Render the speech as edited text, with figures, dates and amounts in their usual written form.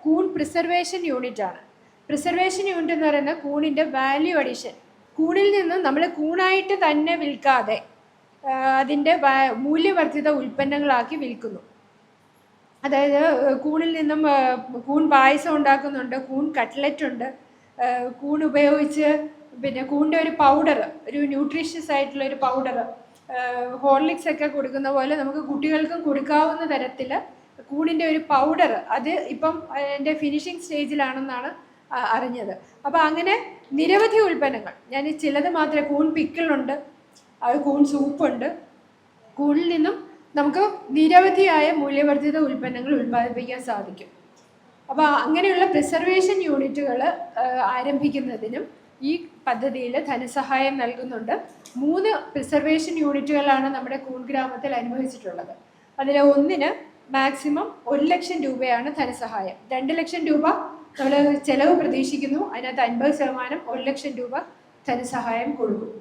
കൂൺ preservation unit ആണ്. Preservation unit എന്ന് പറയുന്നത് കൂണിൻ്റെ വാല്യൂ അഡീഷൻ. കൂണിൽ നിന്നും നമ്മൾ കൂണായിട്ട് തന്നെ വിൽക്കാതെ അതിൻ്റെ മൂല്യവർദ്ധിത ഉൽപ്പന്നങ്ങളാക്കി വിൽക്കുന്നു. അതായത് കൂണിൽ നിന്നും കൂൺ പായസം ഉണ്ടാക്കുന്നുണ്ട്, കൂൺ കട്ട്ലറ്റ് ഉണ്ട്, കൂൺ ഉപയോഗിച്ച് പിന്നെ കൂണിൻ്റെ ഒരു പൗഡർ, ഒരു ന്യൂട്രീഷ്യസ് ആയിട്ടുള്ള ഒരു പൗഡർ, ഹോർലിക്സ് ഒക്കെ കൊടുക്കുന്ന പോലെ നമുക്ക് കുട്ടികൾക്കും കൊടുക്കാവുന്ന തരത്തിൽ കൂണിൻ്റെ ഒരു പൗഡർ, അത് ഇപ്പം അതിൻ്റെ ഫിനിഷിങ് സ്റ്റേജിലാണെന്നാണ് അറിഞ്ഞത്. അപ്പോൾ അങ്ങനെ നിരവധി ഉൽപ്പന്നങ്ങൾ, ഞാൻ ചിലത് മാത്രമേ, കൂൺ പിക്കിളുണ്ട്, അത് കൂൺ സൂപ്പുണ്ട്. കൂണിൽ നിന്നും നമുക്ക് നിരവധിയായ മൂല്യവർദ്ധിത ഉൽപ്പന്നങ്ങൾ ഉൽപ്പാദിപ്പിക്കാൻ സാധിക്കും. അപ്പോൾ അങ്ങനെയുള്ള പ്രിസർവേഷൻ യൂണിറ്റുകൾ ആരംഭിക്കുന്നതിനും ഈ പദ്ധതിയിൽ ധനസഹായം നൽകുന്നുണ്ട്. 3 പ്രിസർവേഷൻ യൂണിറ്റുകളാണ് നമ്മുടെ കൂൺ ഗ്രാമത്തിൽ അനുഭവിച്ചിട്ടുള്ളത്. അതിൽ ഒന്നിന് മാക്സിമം 1 ലക്ഷം രൂപയാണ് ധനസഹായം. 2 ലക്ഷം രൂപ നമ്മൾ ചെലവ് പ്രതീക്ഷിക്കുന്നു, അതിനകത്ത് 50% 1 ലക്ഷം രൂപ ധനസഹായം കൊടുക്കും.